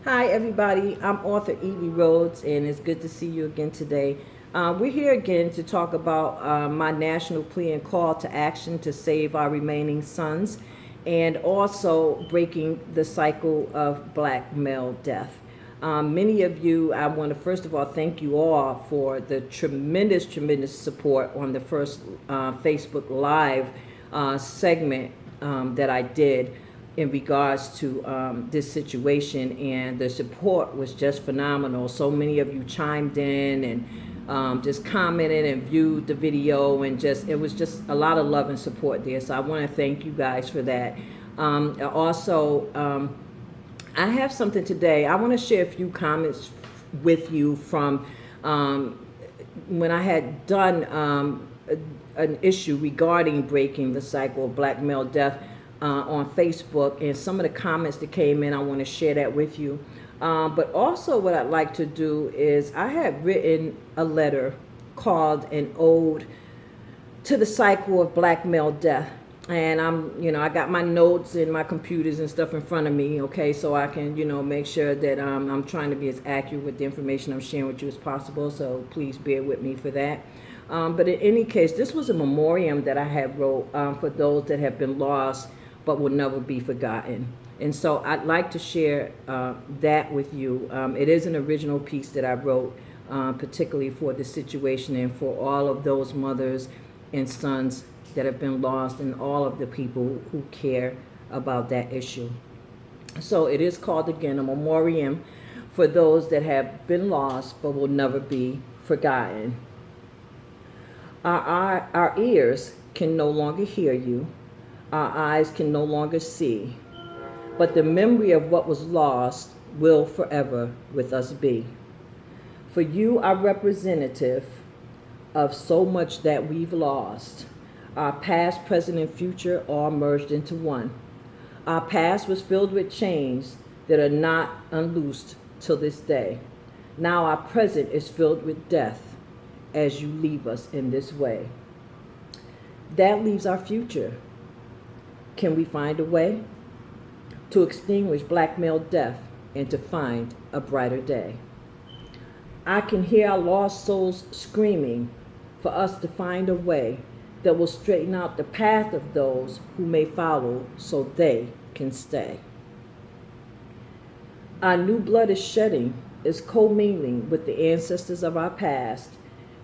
Hi, everybody. I'm author Evie Rhodes, and it's good to see you again today. We're here again to talk about my national plea and call to action to save our remaining sons, and also breaking the cycle of black male death. Many of you, I want to first of all thank you all for the tremendous support on the first Facebook Live segment that I did in regards to this situation, and the support was just phenomenal. So many of you chimed in and just commented and viewed the video, and just it was just a lot of love and support there. So I want to thank you guys for that. I have something today. I want to share a few comments with you from when I had done an issue regarding breaking the cycle of black male death on Facebook, and some of the comments that came in, I want to share that with you. But also, what I'd like to do is, I had written a letter called An Ode to the Cycle of Black Male Death. And I got my notes and my computers and stuff in front of me, okay, so I can, make sure that I'm trying to be as accurate with the information I'm sharing with you as possible. So please bear with me for that. But in any case, this was a memoriam that I had wrote for those that have been lost but will never be forgotten. And so I'd like to share that with you. It is an original piece that I wrote particularly for the situation and for all of those mothers and sons that have been lost, and all of the people who care about that issue. So it is called, again, a memoriam for those that have been lost but will never be forgotten. Our ears can no longer hear you. Our eyes can no longer see. But the memory of what was lost will forever with us be. For you are representative of so much that we've lost. Our past, present, and future all merged into one. Our past was filled with chains that are not unloosed till this day. Now our present is filled with death as you leave us in this way. That leaves our future. Can we find a way to extinguish black male death and to find a brighter day? I can hear our lost souls screaming for us to find a way that will straighten out the path of those who may follow so they can stay. Our new blood is shedding, is commingling with the ancestors of our past,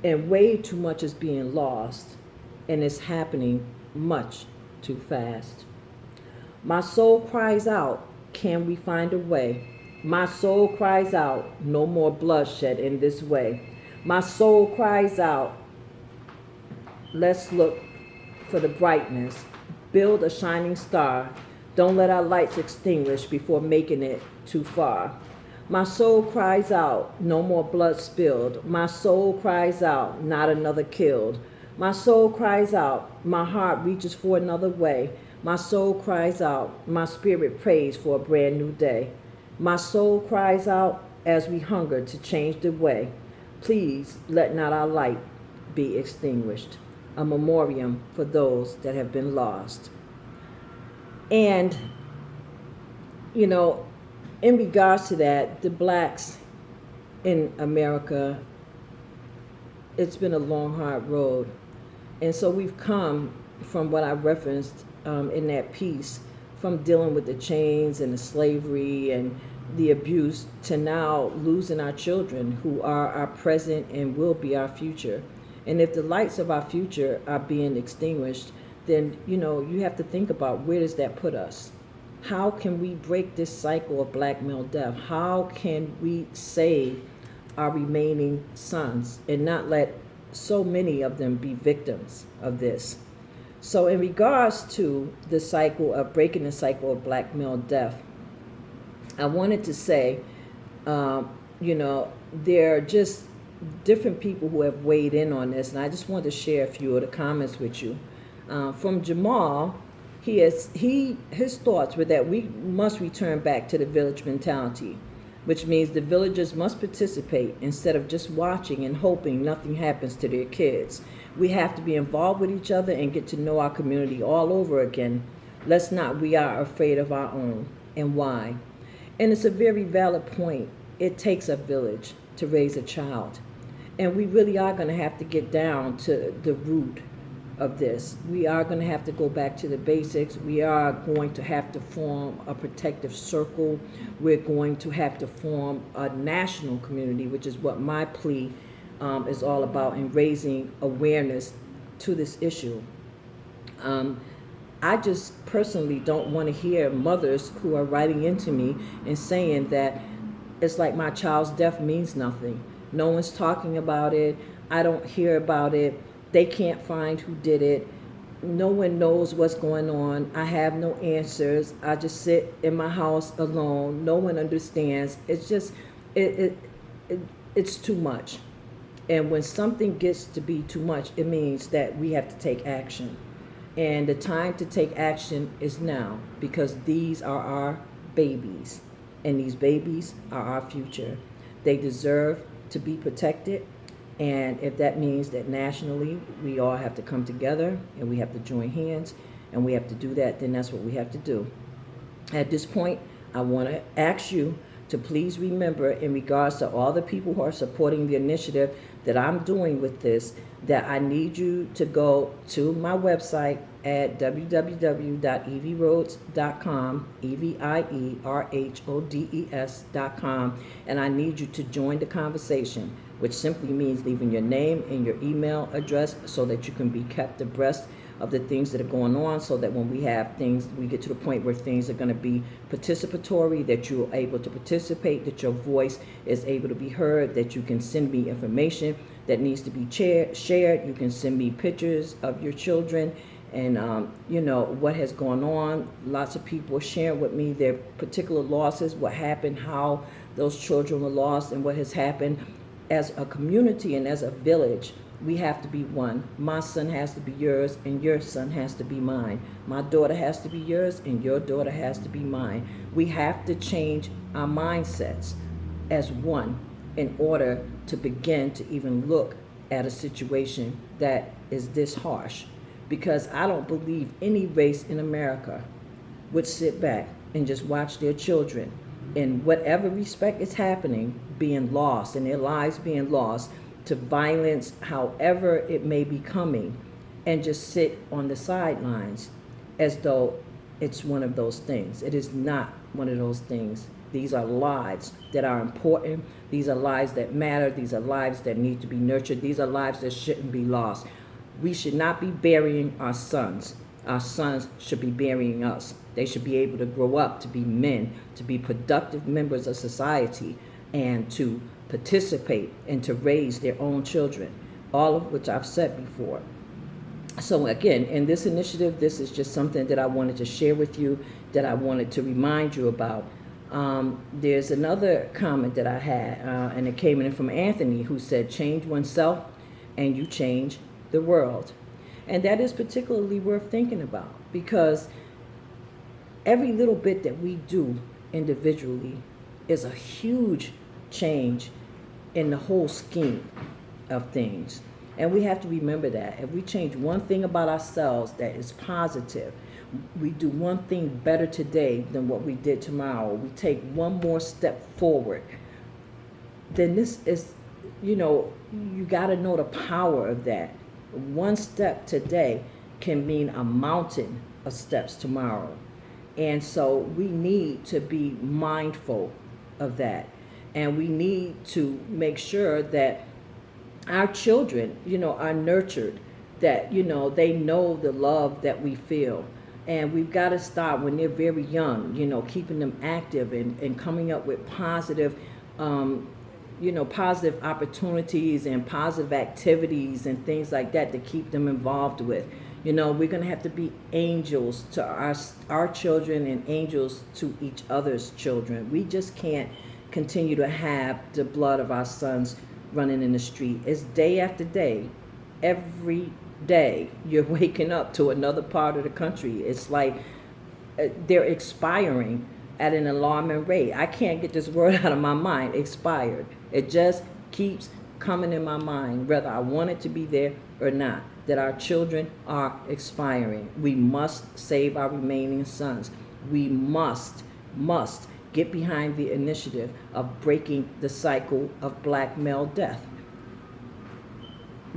and way too much is being lost, and it's happening much too fast. My soul cries out, can we find a way? My soul cries out, no more bloodshed in this way. My soul cries out, let's look for the brightness. Build a shining star. Don't let our lights extinguish before making it too far. My soul cries out, no more blood spilled. My soul cries out, not another killed. My soul cries out, my heart reaches for another way. My soul cries out, my spirit prays for a brand new day. My soul cries out as we hunger to change the way. Please let not our light be extinguished. A memoriam for those that have been lost. And, in regards to that, the blacks in America, it's been a long, hard road. And so we've come from what I referenced in that piece, from dealing with the chains and the slavery and the abuse, to now losing our children who are our present and will be our future. And if the lights of our future are being extinguished, then, you have to think about, where does that put us? How can we break this cycle of black male death? How can we save our remaining sons and not let so many of them be victims of this? So in regards to the cycle of breaking the cycle of black male death, I wanted to say, there are just different people who have weighed in on this, and I just want to share a few of the comments with you. From Jamal, his thoughts were that we must return back to the village mentality, which means the villagers must participate instead of just watching and hoping nothing happens to their kids. We have to be involved with each other and get to know our community all over again. We are afraid of our own. And why? And it's a very valid point. It takes a village to raise a child. And we really are going to have to get down to the root of this. We are going to have to go back to the basics. We are going to have to form a protective circle. We're going to have to form a national community, which is what my plea is all about, in raising awareness to this issue. I just personally don't want to hear mothers who are writing into me and saying that it's like my child's death means nothing. No one's talking about it. I don't hear about it. They can't find who did it. No one knows what's going on. I have no answers. I just sit in my house alone. No one understands. It's just, it's too much. And when something gets to be too much, it means that we have to take action. And the time to take action is now, because these are our babies. And these babies are our future. They deserve to be protected. And if that means that nationally we all have to come together and we have to join hands and we have to do that, then that's what we have to do. At this point, I want to ask you to please remember, in regards to all the people who are supporting the initiative that I'm doing with this, that I need you to go to my website at www.evierhodes.com, EVIERHODES.com, and I need you to join the conversation, which simply means leaving your name and your email address so that you can be kept abreast of the things that are going on, so that when we have things, we get to the point where things are going to be participatory, that you're able to participate, that your voice is able to be heard, that you can send me information that needs to be shared. You can send me pictures of your children and, what has gone on. Lots of people are sharing with me their particular losses, what happened, how those children were lost, and what has happened. As a community and as a village, we have to be one. My son has to be yours, and your son has to be mine. My daughter has to be yours, and your daughter has to be mine. We have to change our mindsets as one in order to begin to even look at a situation that is this harsh. Because I don't believe any race in America would sit back and just watch their children, in whatever respect is happening, being lost, and their lives being lost to violence, however it may be coming, and just sit on the sidelines as though it's one of those things. It is not one of those things. These are lives that are important. These are lives that matter. These are lives that need to be nurtured. These are lives that shouldn't be lost. We should not be burying our sons. Our sons should be burying us. They should be able to grow up to be men, to be productive members of society, and to participate and to raise their own children, all of which I've said before. So again, in this initiative, this is just something that I wanted to share with you, that I wanted to remind you about. There's another comment that I had, and it came in from Anthony, who said, change oneself and you change the world. And that is particularly worth thinking about, because every little bit that we do individually is a huge change in the whole scheme of things. And we have to remember that. If we change one thing about ourselves that is positive, we do one thing better today than what we did tomorrow, we take one more step forward, then this is, you got to know the power of that. One step today can mean a mountain of steps tomorrow. And so we need to be mindful of that. And we need to make sure that our children, are nurtured, that, they know the love that we feel. And we've got to start when they're very young, keeping them active and coming up with positive, positive opportunities and positive activities and things like that to keep them involved with. We're going to have to be angels to our children and angels to each other's children. We just can't continue to have the blood of our sons running in the street. It's day after day. Every day you're waking up to another part of the country. It's like they're expiring at an alarming rate. I can't get this word out of my mind, expired. It just keeps coming in my mind, whether I want it to be there or not, that our children are expiring. We must save our remaining sons. We must get behind the initiative of breaking the cycle of black male death.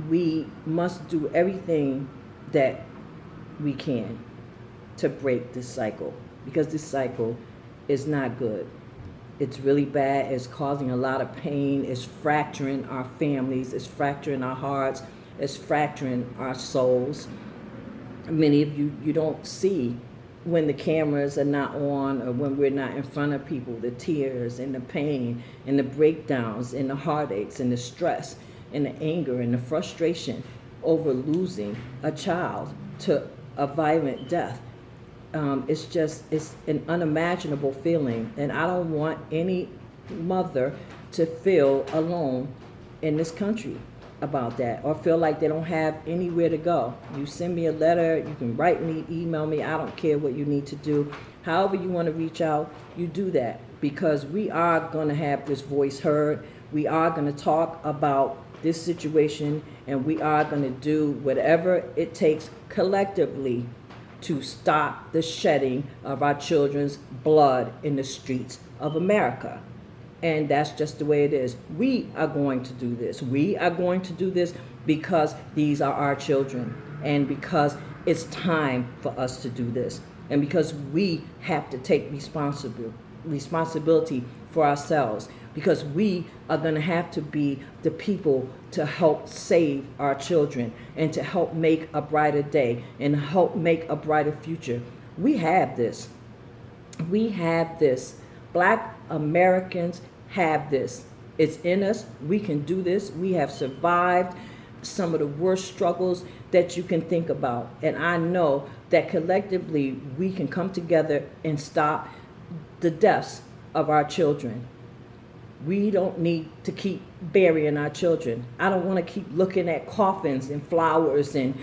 We must do everything that we can to break this cycle, because this cycle is not good. It's really bad. It's causing a lot of pain. It's fracturing our families. It's fracturing our hearts. It's fracturing our souls. Many of you don't see when the cameras are not on, or when we're not in front of people, the tears and the pain and the breakdowns and the heartaches and the stress and the anger and the frustration over losing a child to a violent death. It's an unimaginable feeling, and I don't want any mother to feel alone in this country about that, or feel like they don't have anywhere to go. You send me a letter, you can write me, email me, I don't care what you need to do. However you want to reach out, you do that, because we are going to have this voice heard. We are going to talk about this situation, and we are going to do whatever it takes collectively to stop the shedding of our children's blood in the streets of America. And that's just the way it is. We are going to do this. We are going to do this because these are our children, and because it's time for us to do this, and because we have to take responsibility for ourselves, because we are going to have to be the people to help save our children and to help make a brighter day and help make a brighter future. We have this. We have this. Black Americans have this. It's in us. We can do this. We have survived some of the worst struggles that you can think about. And I know that collectively we can come together and stop the deaths of our children. We don't need to keep burying our children. I don't want to keep looking at coffins and flowers and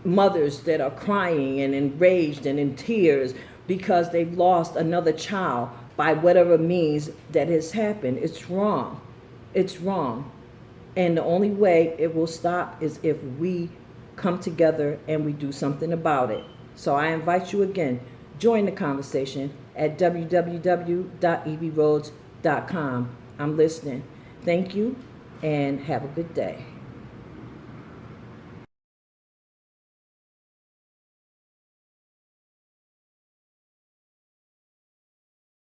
mothers that are crying and enraged and in tears because they've lost another child by whatever means that has happened. It's wrong. It's wrong. And the only way it will stop is if we come together and we do something about it. So I invite you again, join the conversation at www.evierhodes.com. I'm listening. Thank you, and have a good day.